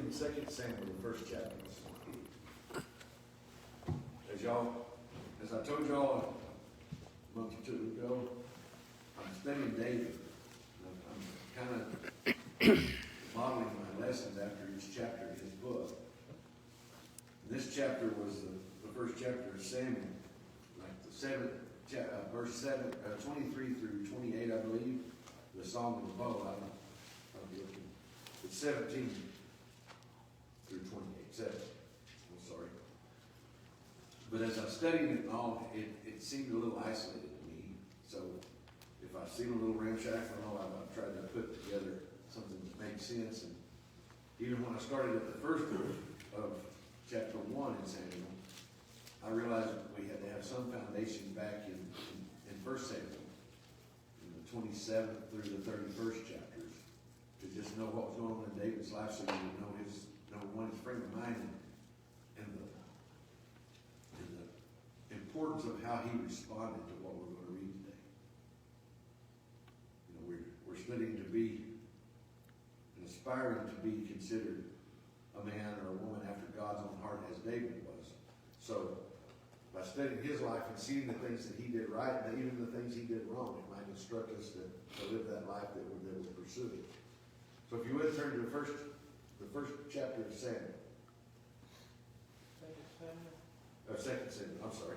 in 2 Samuel, the first chapter this morning. As I told y'all a month or two ago, I'm studying David. I'm kind of modeling my lessons after each chapter in his book. And this chapter was the first chapter of Samuel, like the verse 23 through 28, I believe. The Song of the Bow, I'll be looking. It's 17 through 28. 7. I'm sorry. But as I studied it and all, it seemed a little isolated to me. So if I seem a little ramshackle, I've tried to put together something that makes sense. And even when I started at the first verse of chapter 1 in Samuel, I realized we had to have some foundation back in 1 Samuel, in the 27th through the 31st chapters, to just know what was going on in David's life, so you would know his, number one, his frame of mind and the importance of how he responded to what we're going to read today. You know, we're studying to be and aspiring to be considered a man or a woman after God's own heart, as David was. So, by studying his life and seeing the things that he did right and even the things he did wrong, it might instruct us to live that life that we're pursuing. So, if you would turn to the first chapter of Samuel. Of 2 Samuel, I'm sorry.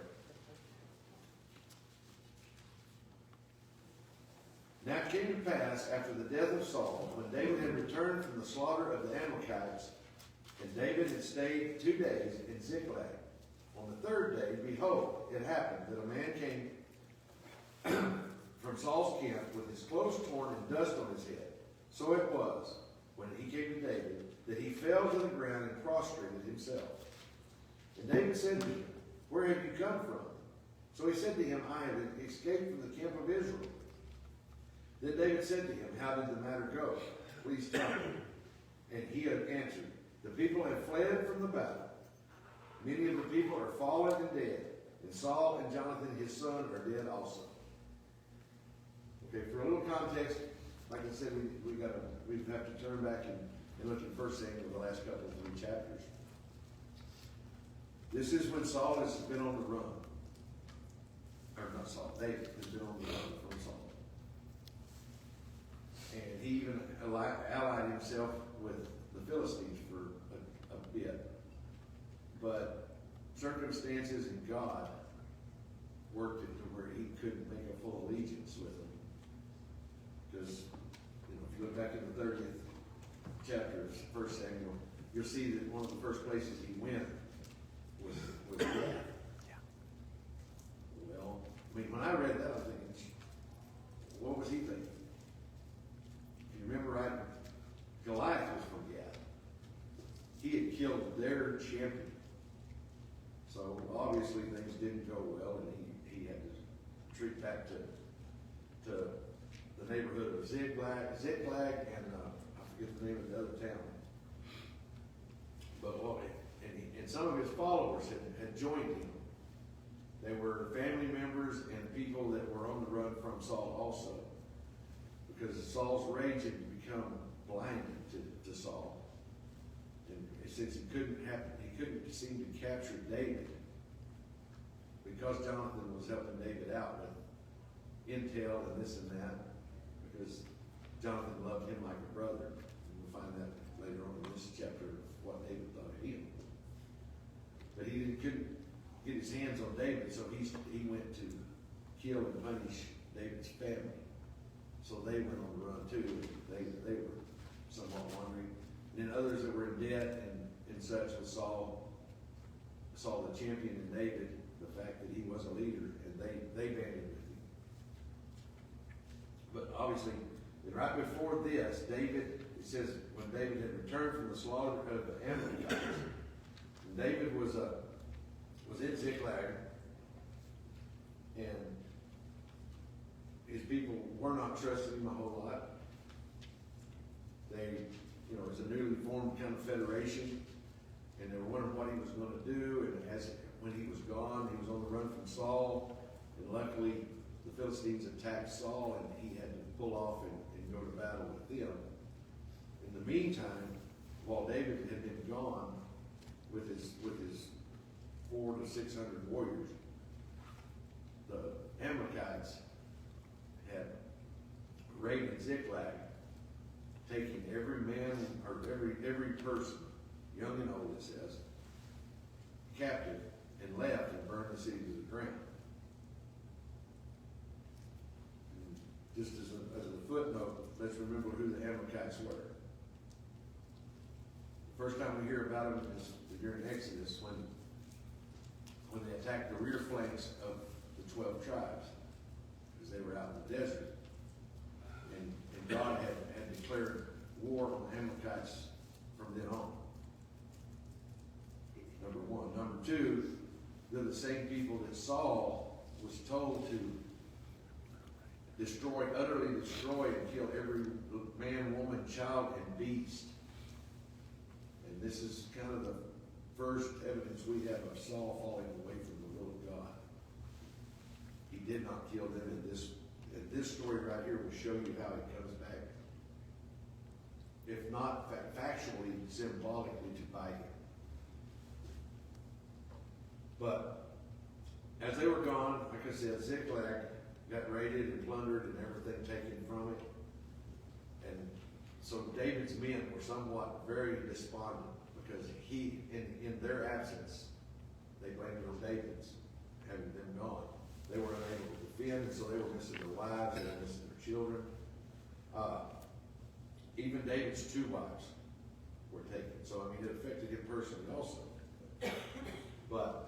Now it came to pass after the death of Saul, when David had returned from the slaughter of the Amalekites, and David had stayed 2 days in Ziklag. On the third day, behold, it happened that a man came from Saul's camp with his clothes torn and dust on his head. So it was, when he came to David, that he fell to the ground and prostrated himself. And David said to him, "Where have you come from?" So he said to him, "I have escaped from the camp of Israel." Then David said to him, "How did the matter go? Please tell me." And he had answered, "The people have fled from the battle. Many of the people are fallen and dead, and Saul and Jonathan his son are dead also." Okay, for a little context, like I said, we have to turn back and look at 1 Samuel, the last couple of 3 chapters. This is when Saul has been on the run. Or not Saul, David has been on the run from Saul. And he even allied himself with the Philistines for a bit. But circumstances and God worked it to where he couldn't make a full allegiance with them. Because, if you look back in the 30th chapter of 1 Samuel, you'll see that one of the first places he went was death. Yeah. Well, when I read that, I was thinking, what was he thinking? If you remember right, Goliath was from Gath. He had killed their champion. So obviously things didn't go well, and he had to retreat back to the neighborhood of Ziklag, and I forget the name of the other town. But and some of his followers had joined him. They were family members and people that were on the run from Saul also, because Saul's rage had become blinded to Saul, and since he couldn't seem to capture David, because Jonathan was helping David out with intel and this and that, because Jonathan loved him like a brother. And we'll find that later on in this chapter of what David thought of him. But he couldn't get his hands on David, so he went to kill and punish David's family. So they went on the run too. They were somewhat wandering. And then others that were in debt and such with Saul the champion, and David, the fact that he was a leader, and they banded with him. But obviously, right before this, David, it says, when David had returned from the slaughter of the Amalekites, David was in Ziklag, and his people were not trusting him a whole lot. They, it was a newly formed kind of federation, and they were wondering what he was going to do. And when he was gone, he was on the run from Saul, and luckily the Philistines attacked Saul, and he had to pull off and go to battle with them. In the meantime, while David had gone with his 400 to 600 warriors, the Amalekites had raided Ziklag, taking every man or every person, young and old, it says, captive, and left and burned the city to the ground. And just as a footnote, let's remember who the Amalekites were. The first time we hear about them is during Exodus, when they attacked the rear flanks of the 12 tribes, because they were out in the desert. And God had declared war on the Amalekites from then on. Number one. Number two, they're the same people that Saul was told to utterly destroy and kill every man, woman, child, and beast. And this is kind of the first evidence we have of Saul falling away from the will of God. He did not kill them in this. And this story right here will show you how he comes back, if not factually, symbolically, to bite him. But as they were gone, like I said, Ziklag got raided and plundered and everything taken from it. And so David's men were somewhat very despondent because he, in their absence, they blamed it on David's having them gone. They were unable to defend, and so they were missing their wives, they were missing their children. Even David's 2 wives were taken. So, I mean, it affected him personally also. But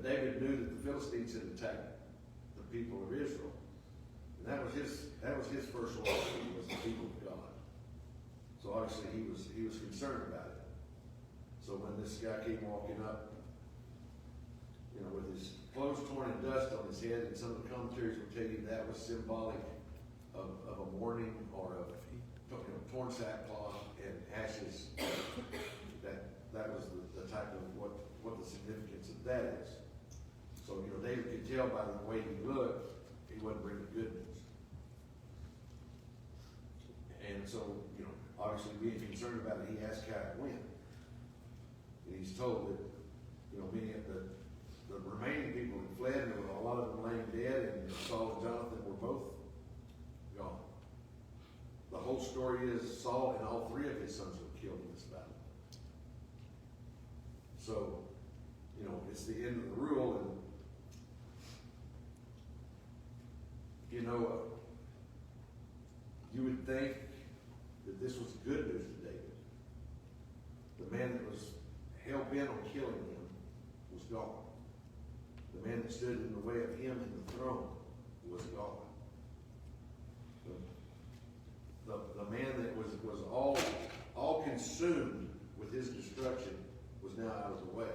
David knew that the Philistines had attacked the people of Israel. And that was his first loyalty, was the people of God. So obviously he was concerned about it. So when this guy came walking up, with his clothes torn and dust on his head, and some of the commentaries will tell you that was symbolic of a mourning or of torn sackcloth and ashes. That was the type of what the significance of that is. So David could tell by the way he looked, he wasn't bringing good news. And so obviously being concerned about it, he asked how it went. And he's told that many of the remaining people had fled, and there were a lot of them laying dead, and Saul and Jonathan were both gone. The whole story is Saul and all 3 of his sons were killed in this battle. So, it's the end of the rule, and you would think that this was good news to David. The man that was hell-bent on killing him was gone. The man that stood in the way of him and the throne was gone. The man that was all consumed with his destruction was now out of the way.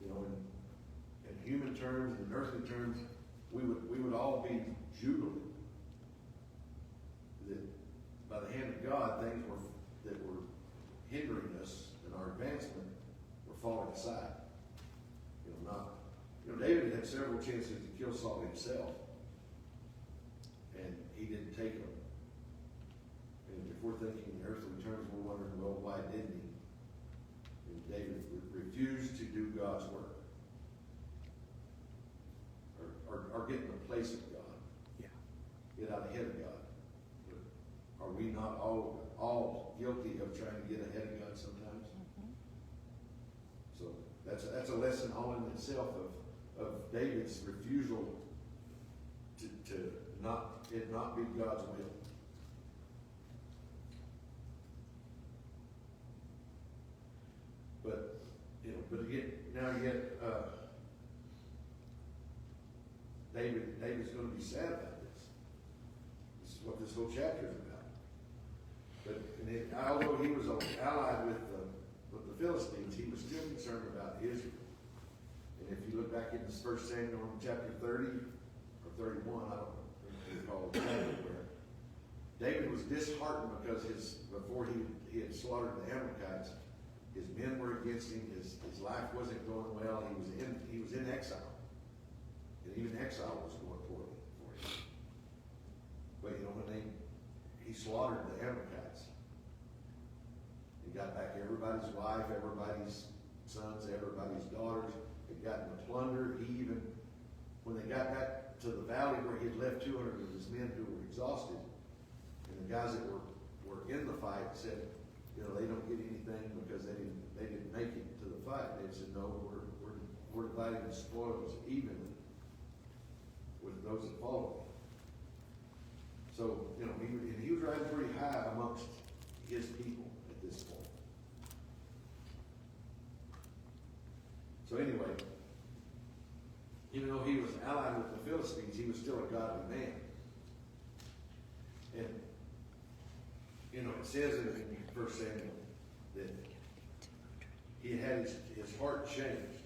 In human terms, in earthly terms, we would all be jubilant that by the hand of God, things that were hindering us in our advancement were falling aside. David had several chances to kill Saul himself, and he didn't take them. And if we're thinking in earthly terms, we're wondering, well, why didn't he? And David refused to do God's work, or get in the place of God. Yeah. Get out ahead of God. But are we not all guilty of trying to get ahead of God sometimes? Mm-hmm. So that's a lesson all in itself of David's refusal to not be God's will. But again, now yet David's going to be sad about this. This is what this whole chapter is about. But although he was allied with the Philistines, he was still concerned about Israel. And if you look back in this 1 Samuel chapter 30 or 31, I don't recall exactly where, David was disheartened because before he had slaughtered the Amalekites, his men were against him. His life wasn't going well. He was in exile, and even exile was going poorly for him. But when he slaughtered the Amalekites, He got back everybody's wife, everybody's sons, everybody's daughters. He got them to plunder. He even, when they got back to the valley where he had left 200 of his men who were exhausted, and the guys that were in the fight said, you know, they don't get anything because they didn't make it to the fight. They said, no, we're dividing the spoils evenly with those that follow me. So, you know, he was riding pretty high amongst his people at this point. So anyway, even though he was allied with the Philistines, he was still a godly man. And, you know, it says in 1 Samuel that he had his heart changed.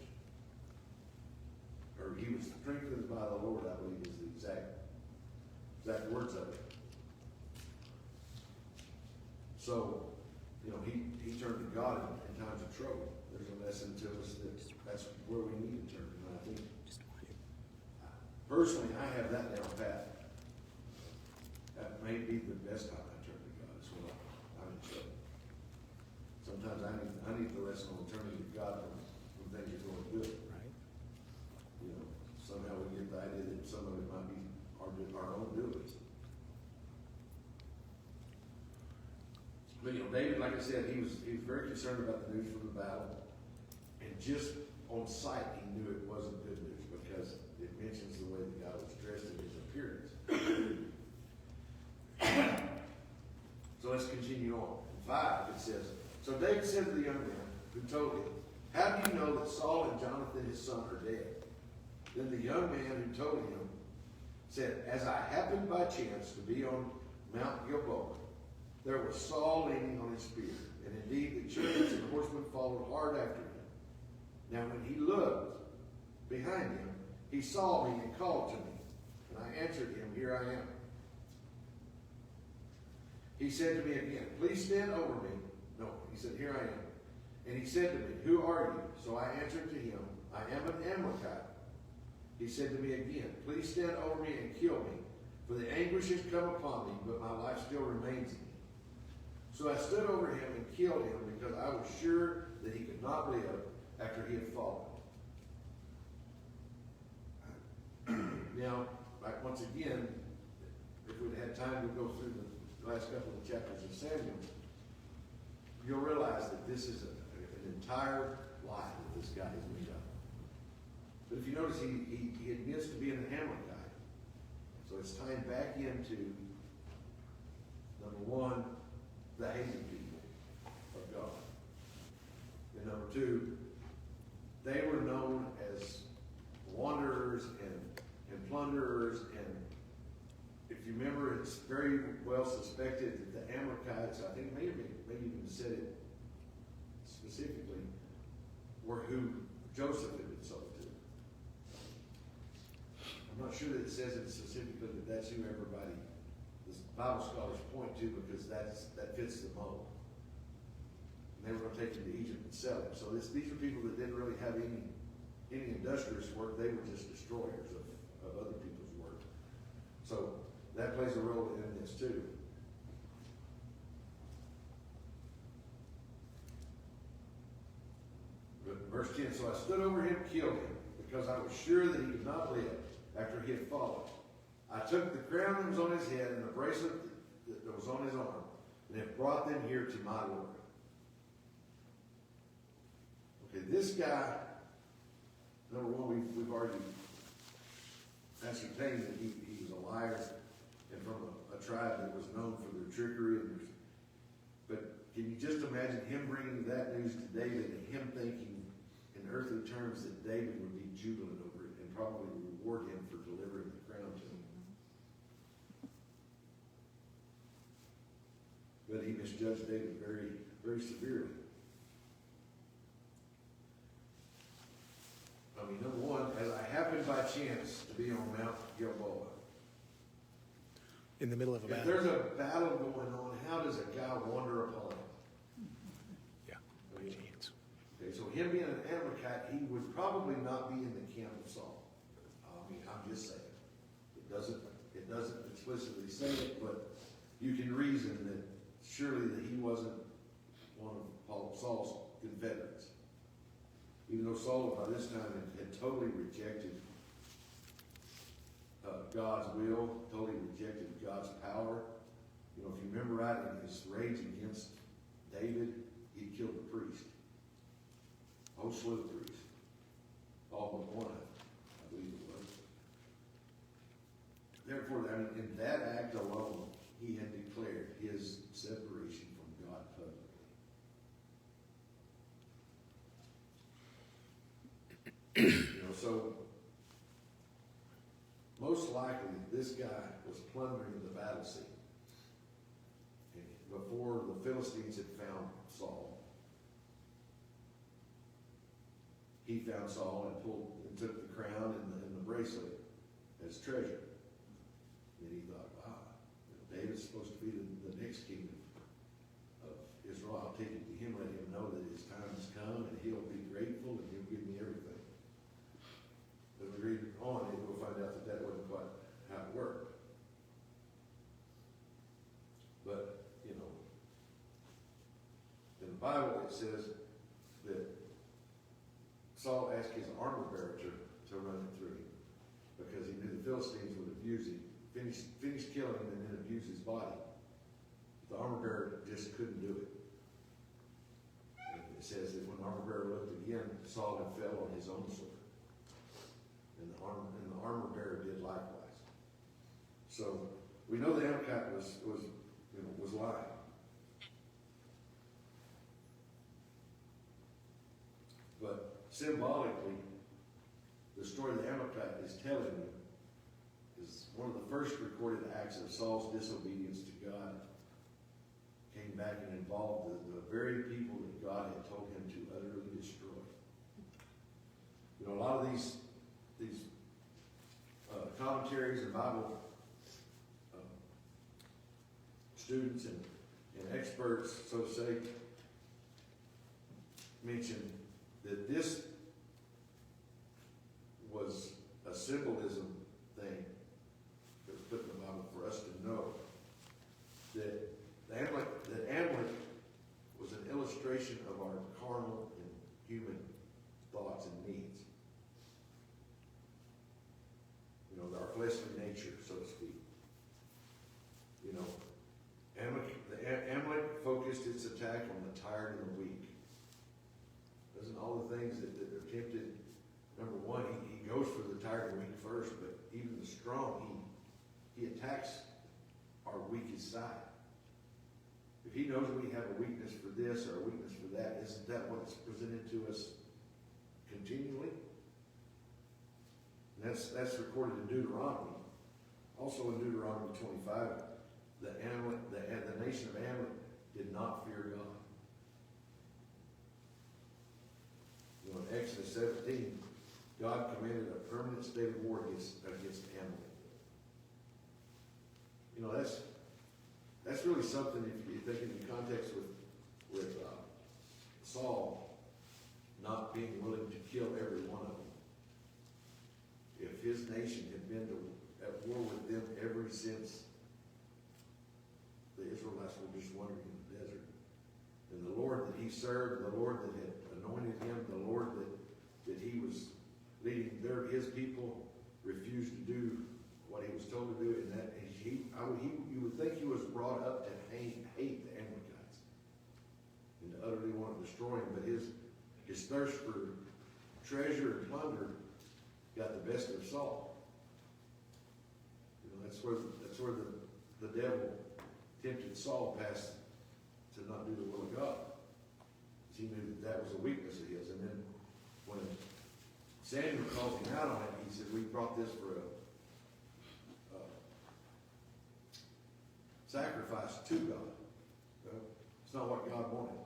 Or he was strengthened by the Lord, I believe is the exact words of it. So, you know, he turned to God in times of trouble. There's a lesson to us that that's where we need to turn. And I think, personally, I have that down pat. That may be the best time I turn to God. Is when I'm in trouble. Sometimes I need the lesson on turning to God when things are going good. Right. You know, somehow we get the idea that some of it might be our own doings. But you know, David, like I said, he was very concerned about the news from the battle, and just on sight he knew it wasn't good news because it mentions the way the guy was dressed and his appearance. So let's continue on. In 5 it says, so David said to the young man who told him, how do you know that Saul and Jonathan his son are dead? Then the young man who told him said, as I happened by chance to be on Mount Gilboa, there was Saul leaning on his spear, and indeed the chariots and horsemen followed hard after him. Now when he looked behind him, he saw me and called to me, and I answered him, here I am. He said to me again, please stand over me. No, he said, here I am. And he said to me, who are you? So I answered to him, I am an Amalekite. He said to me again, please stand over me and kill me, for the anguish has come upon me, but my life still remains in me. So I stood over him and killed him because I was sure that he could not live after he had fallen. Now, like once again, if we'd had time to go through the last couple of chapters of Samuel, you'll realize that this is an entire lie that this guy has made up. But if you notice, he admits to being an Amalekite. So it's tying back into, number one, the hated people of God. And number two, they were known as wanderers and plunderers, and if you remember, it's very well suspected that the Amalekites, I think maybe even said it specifically, were who Joseph had been sold to. I'm not sure that it says it specifically, but that's who everybody, the Bible scholars point to, because that fits the mold. And they were going to take him to Egypt and sell him. So these are people that didn't really have any industrious work. They were just destroyers of other people's work. So that plays a role in this too. But verse 10, so I stood over him, killed him, because I was sure that he could not live after he had fallen. I took the crown that was on his head and the bracelet that was on his arm, and have brought them here to my Lord. Okay, this guy, number one, we've already ascertained that he was a liar and from a tribe that was known for their trickery. But can you just imagine him bringing that news to David and him thinking in earthly terms that David would be jubilant over it and probably reward him for delivering the crown to him? But he misjudged David very, very severely. I mean, number one, as I happened by chance to be on Mount Gilboa. In the middle of a battle. If there's a battle going on, how does a guy wander upon it? Yeah. I mean, okay, so him being an Amalekite, he would probably not be in the camp of Saul. I mean, I'm just saying. It doesn't explicitly say it, but you can reason that surely that he wasn't one of Saul's confederates. Even though Saul by this time had totally rejected God's will, totally rejected God's power. You know, if you remember right, in his rage against David, he killed the priest. Oh, slew the priest. All but one, I believe it was. Therefore, I mean, in that act alone, he had declared his separation from God publicly. You know, so most likely this guy was plundering the battle scene. And before the Philistines had found Saul, he found Saul and took the crown and the bracelet as treasure. And he thought, wow, you know, David's supposed to be the next king of Israel. I'll take it to him, let him know that his time has come, and he'll be grateful, and he'll give me everything. As we read on, we'll find out that wasn't quite how it worked. But, you know, in the Bible it says that Saul asked his armor bearer to run it through him because he knew the Philistines would abuse him, finish killing him, and then abuse his body. The armor bearer just couldn't do it. And it says that when the armor bearer looked again, Saul had fell on his own sword. And the armor bearer did likewise. So we know the Amalekite was lying. But symbolically, the story the Amalekite is telling you is one of the first recorded acts of Saul's disobedience to God. Came back and involved the very people that God had told him to utterly destroy. You know, a lot of these commentaries and Bible students and experts, so to say, mention that this was a symbolism thing that was put in the Bible for us to know that Amalek was an illustration of our carnal and human thoughts and needs. You know, our fleshly nature, so to speak. You know, Amalek focused its attack on the tired and the weak. Doesn't all the things that are tempted, number one, he goes for the tired and weak first, but even the strong, he attacks our weakest side. If he knows we have a weakness for this or a weakness for that, isn't that what's presented to us continually? And that's recorded in Deuteronomy. Also in Deuteronomy 25, the nation of Amalek did not fear God. You know, in Exodus 17, God commanded a permanent state of war against Amalek. You know, that's really something if you think in context with Saul not being willing to kill every one of them. If his nation had been at war with them ever since the Israelites were just wandering in the desert, and the Lord that he served, the Lord that had anointed him, the Lord that he was leading his people refused to do what he was told to do, and that you would think he was brought up to hate the Amalekites and to utterly want to destroy him, but his thirst for treasure and plunder got the best of Saul. You know, that's where the devil tempted Saul past to not do the will of God. He knew that was a weakness of his. And then when Samuel called him out on it, he said, we brought this for a sacrifice to God. Well, it's not what God wanted.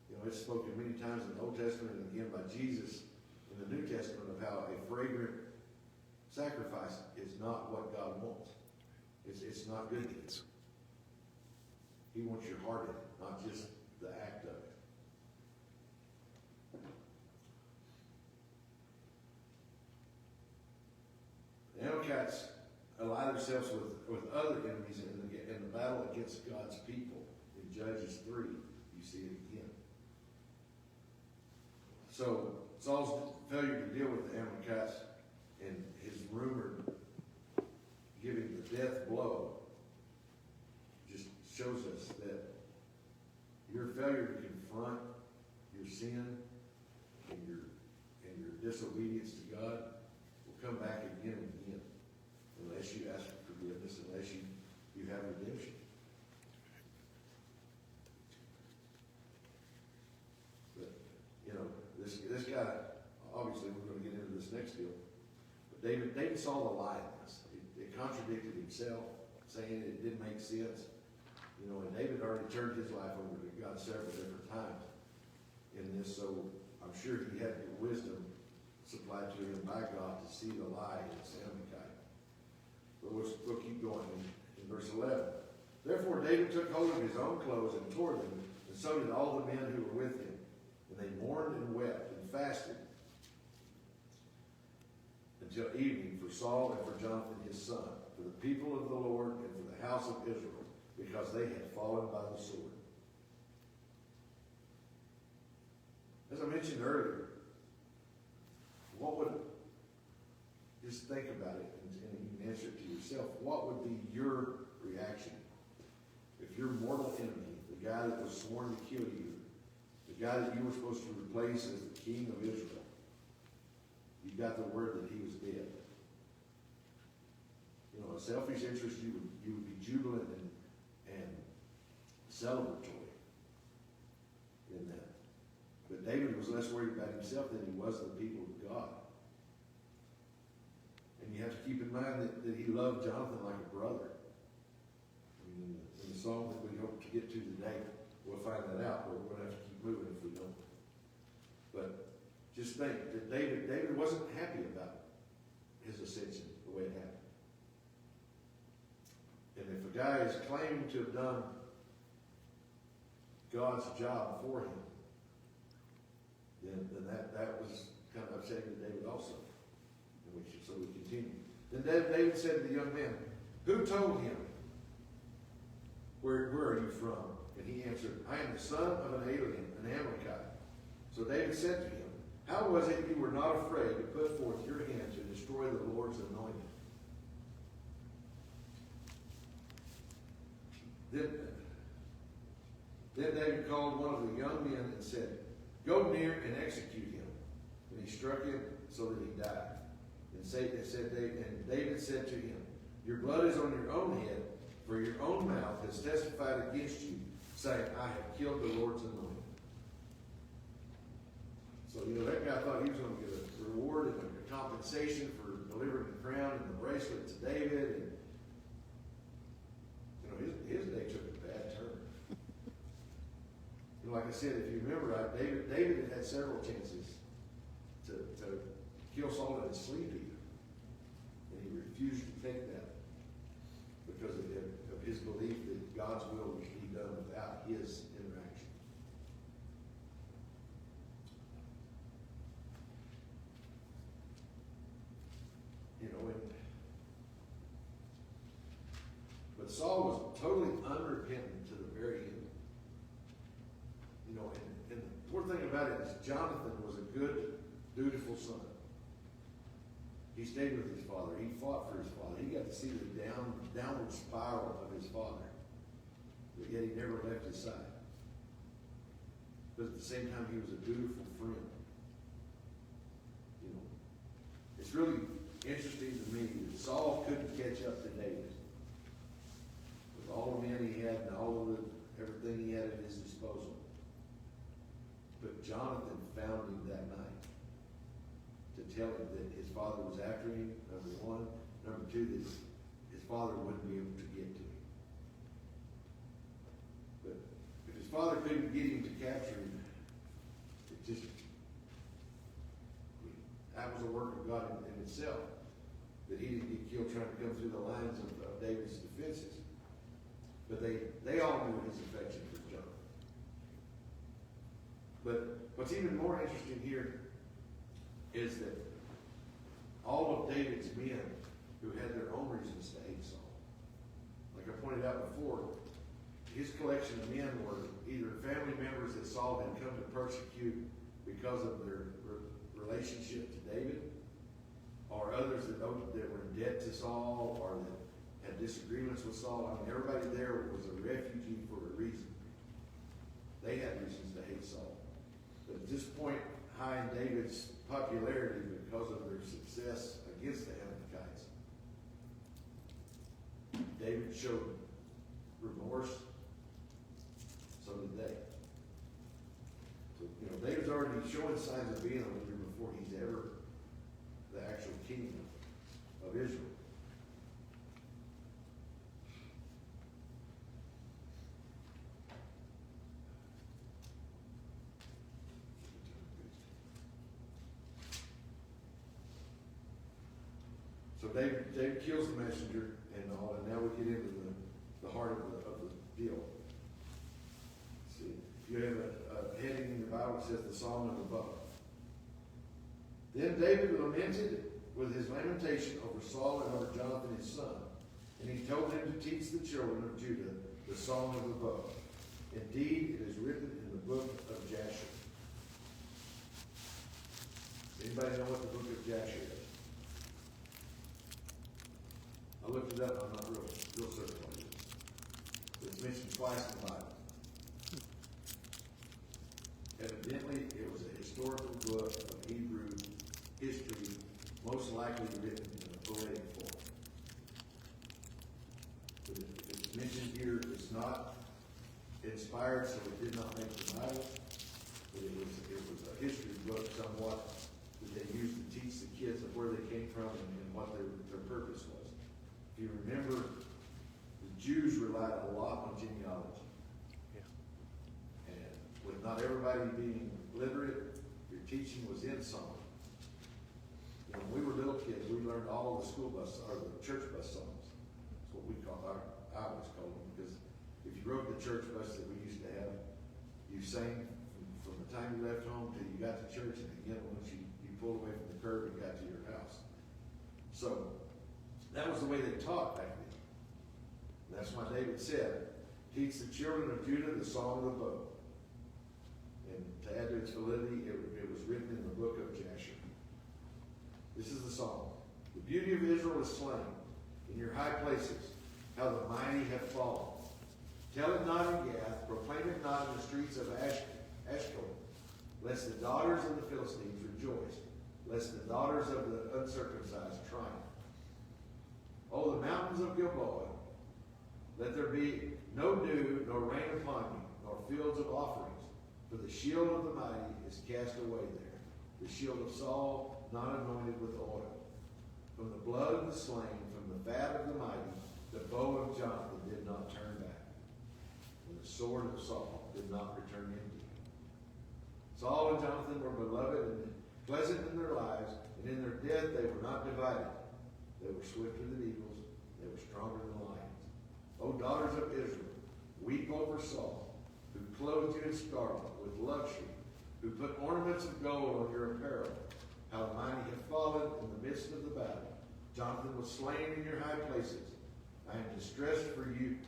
You know, it's spoken many times in the Old Testament and again by Jesus in the New Testament of how a fragrant sacrifice is not what God wants. It's not good. He wants your heart in it, not just the act of it. The Amalekites ally themselves with other enemies in the battle against God's people. In Judges 3, you see it again. So Saul's failure to deal with the Amalekites and his rumored giving the death blow just shows us that your failure to confront your sin and your disobedience to God will come back again and again unless you ask for forgiveness, unless you have redemption. But, this guy, obviously we're going to get into this next deal, but David saw the lie in this. It contradicted himself, saying it didn't make sense. And David already turned his life over to God several different times in this, so I'm sure he had the wisdom supplied to him by God to see the lie in this Amalekite. But we'll keep going in verse 11. Therefore David took hold of his own clothes and tore them, and so did all the men who were with him. And they mourned and wept and fasted until evening for Saul and for Jonathan his son, for the people of the Lord and for the house of Israel, because they had fallen by the sword. As I mentioned earlier, just think about it and you can answer it to yourself. What would be your reaction if your mortal enemy, the guy that was sworn to kill you, the guy that you were supposed to replace as the king of Israel, you got the word that he was dead? A selfish interest, you would be jubilant and celebratory in that. But David was less worried about himself than he was the people of God. And you have to keep in mind that he loved Jonathan like a brother. In the song that we hope to get to today, we'll find that out, but we're going to have to keep moving if we don't. But just think that David wasn't happy about his ascension the way it happened. And if a guy is claiming to have done God's job for him, then that was kind of upsetting to David also. So we continue. Then David said to the young man, "Who told him? Where are you from?" And he answered, "I am the son of an alien, an Amalekite." So David said to him, "How was it you were not afraid to put forth your hand to destroy the Lord's anointed?" Then David called one of the young men and said, "Go near and execute him." And he struck him so that he died. And David said to him, "Your blood is on your own head, for your own mouth has testified against you, saying, I have killed the Lord's anointed." So, that guy thought he was going to get a reward and a compensation for delivering the crown and the bracelet to David. And, his day took a bad turn. Like I said, if you remember, David had several chances to kill Saul in his sleep even. And he refused to take that because of his belief that God's will was to be done without his interaction. But Saul was totally unrepentant to the very end. And the poor thing about it is Jonathan was a good, dutiful son. He stayed with his father. He fought for his father. He got to see the downward spiral of his father. But yet he never left his side. But at the same time, he was a dutiful friend. It's really interesting to me that Saul couldn't catch up to David. With all the men he had and all of everything he had at his disposal. But Jonathan found him that night to tell him that his father was after him, number one. Number two, that his father wouldn't be able to get to him. But if his father couldn't get him to capture him, that was a work of God in itself. That he didn't get killed trying to come through the lines of David's defenses. But they all knew his affection for Jonathan. But what's even more interesting here is that all of David's men who had their own reasons to hate Saul, like I pointed out before, his collection of men were either family members that Saul had come to persecute because of their relationship to David, or others that were in debt to Saul, or that had disagreements with Saul. I mean, everybody there was a refugee for a reason. They had reasons to hate Saul. But at this point, high in David's popularity because of their success against the Amalekites, David showed remorse. So did they. So, David's already showing signs of being a leader before he's ever the actual king of Israel. So David kills the messenger and all, and now we get into the heart of the deal. See, you have a heading in your Bible that says the Song of the Bow. Then David lamented with his lamentation over Saul and over Jonathan his son, and he told him to teach the children of Judah the Song of the Bow. Indeed, it is written in the book of Jasher. Anybody know what the book of Jasher is? I looked it up. I'm not real certain what it is. It's mentioned twice in the Bible. Evidently, it was a historical book of Hebrew history, most likely written in a poetic form. But it's mentioned here. It's not inspired, so it did not make the Bible. But it was a history book, somewhat, that they used to teach the kids of where they came from and what their purpose was. If you remember, the Jews relied a lot on genealogy. Yeah. And with not everybody being literate, your teaching was in song. When we were little kids, we learned all the school bus, or the church bus songs. That's what we call I always call them, because if you rode the church bus that we used to have, you sang from the time you left home till you got to church, and again, once you pulled away from the curb and got to your house. So, that was the way they taught back then. That's why David said, teach the children of Judah the Song of the Bow. And to add to its validity, it was written in the book of Jasher. This is the song. The beauty of Israel is slain in your high places, how the mighty have fallen. Tell it not in Gath, proclaim it not in the streets of Ashkelon, lest the daughters of the Philistines rejoice, lest the daughters of the uncircumcised triumph. O the mountains of Gilboa, let there be no dew, nor rain upon you, nor fields of offerings, for the shield of the mighty is cast away there, the shield of Saul not anointed with oil. From the blood of the slain, from the fat of the mighty, the bow of Jonathan did not turn back, and the sword of Saul did not return empty. Saul and Jonathan were beloved and pleasant in their lives, and in their death they were not divided. They were swifter than eagles. They were stronger than lions. O daughters of Israel, weep over Saul, who clothed you in scarlet with luxury, who put ornaments of gold on your apparel. How the mighty have fallen in the midst of the battle. Jonathan was slain in your high places. I am distressed for you,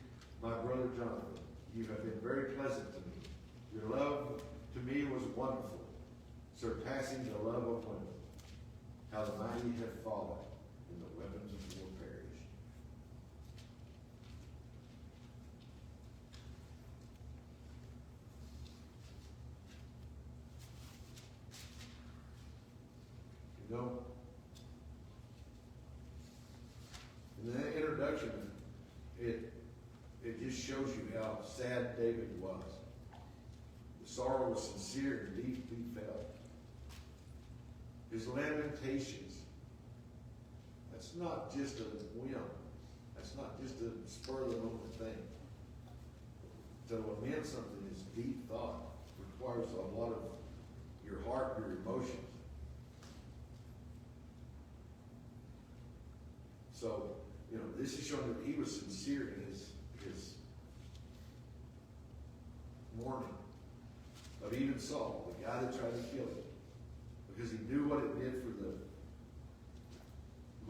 my brother Jonathan. You have been very pleasant to me. Your love to me was wonderful, surpassing the love of women. How the mighty have fallen, and the weapons of war perished. You know, in that introduction, it just shows you how sad David was. The sorrow was sincere and deeply felt. His lamentations, that's not just a whim. That's not just a spur of the moment thing. To lament something is deep thought. It requires a lot of your heart, your emotions. So, this is showing that he was sincere in his mourning of even Saul, the guy that tried to kill him, because he knew what it did for the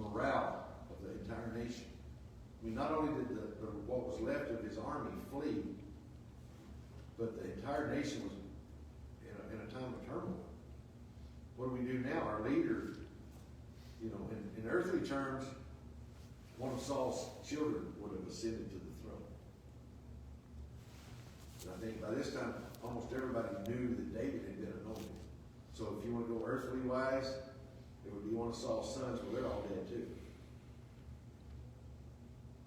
morale of the entire nation. I mean, not only did what was left of his army flee, but the entire nation was in a time of turmoil. What do we do now? Our leader, you know, in earthly terms, one of Saul's children would have ascended to the throne. And I think by this time, almost everybody knew that David had been anointed. So if you want to go earthly wise, it would be one of Saul's sons. Well, they're all dead too.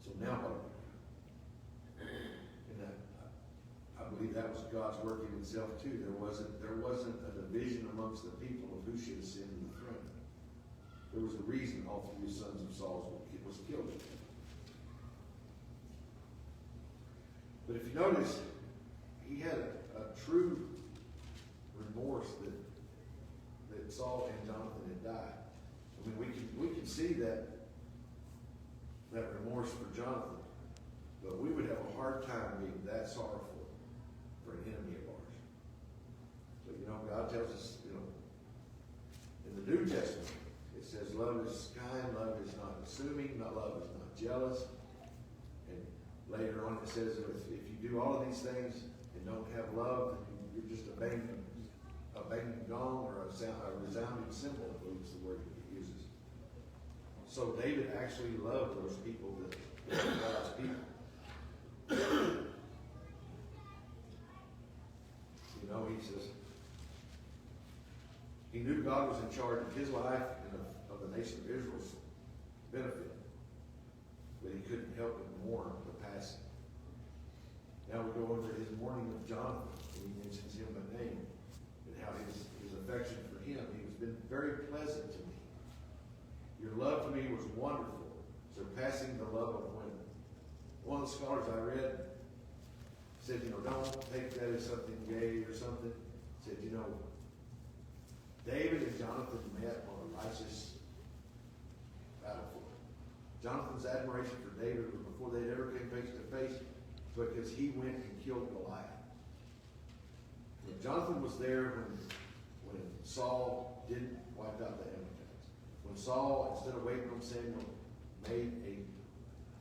So now what? And I believe that was God's working himself too. There wasn't a division amongst the people of who should ascend to the throne. There was a reason all three sons of Saul was killed. But if you notice, he had a true remorse that Saul and Jonathan had died. I mean, we can see that remorse for Jonathan, but we would have a hard time being that sorrowful for an enemy of ours. But you know, God tells us, you know, in the New Testament, it says love is kind, love is not assuming, love is not jealous. And later on it says if you do all of these things and don't have love, then you're just a banging gong or a resounding cymbal, I believe is the word he uses. So David actually loved those people that were God's people. You know, he says, he knew God was in charge of his life and of the nation of Israel's benefit, but he couldn't help but mourn the passing. Now we go over his mourning of Jonathan, and he mentions him by name, and how his affection for him, he has been very pleasant to me. Your love to me was wonderful, surpassing the love of women. One of the scholars I read said, you know, don't take that as something gay or something. Said, you know, David and Jonathan met on a righteous battlefield. Jonathan's admiration for David was before they'd ever came face to face, because he went and killed Goliath. Jonathan was there when Saul didn't wipe out the Amalekites. When Saul, instead of waiting on Samuel, made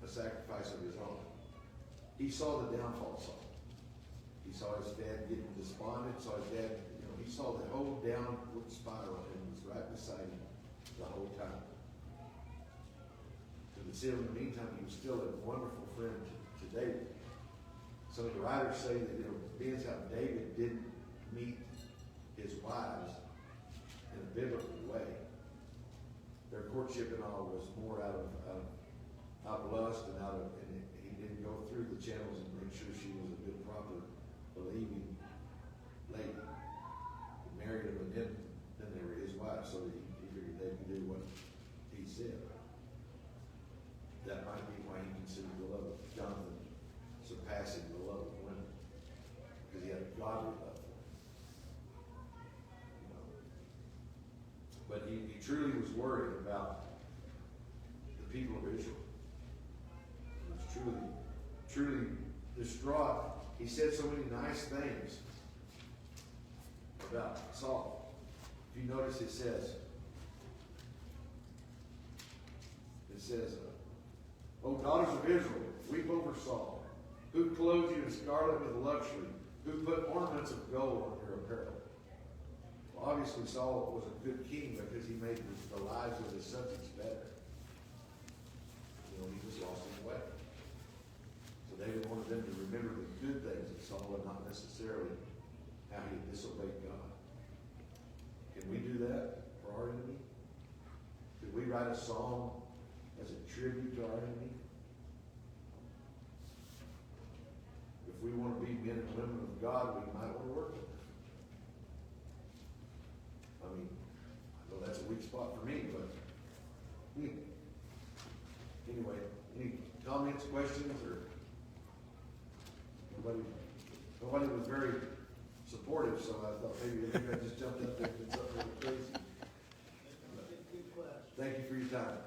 a sacrifice of his own. He saw the downfall of Saul. He saw his dad getting despondent, saw his dad, you know, he saw the whole downward spiral and was right beside him the whole time. But still, in the meantime, he was still a wonderful friend to David. Some of the writers say that, you know, being how David didn't meet his wives in a biblical way, their courtship and all was more out of lust and he didn't go through the channels and make sure she was a good, proper, believing lady. He married her, and then they were his wives, so that he figured they could do what he said. That might be why he considered the love of Jonathan surpassing the love of women, because he had a godly love for them. You know? But he truly was worried about the people of Israel. He was truly distraught. He said so many nice things about Saul. If you notice, it says, O daughters of Israel, weep over Saul, who clothed you in scarlet with luxury, who put ornaments of gold on your apparel. Well, obviously Saul was a good king because he made the lives of his subjects better. You know, he just lost his way. So David wanted them to remember the good things of Saul and not necessarily how he disobeyed God. Can we do that for our enemy? Could we write a song as a tribute to our enemy? If we want to be men and women of God, we might want to work with them. I mean, I know that's a weak spot for me, but anyway, any comments, questions, or nobody was very supportive, so I thought maybe I just jumped up there and did something really crazy. Thank you for your time.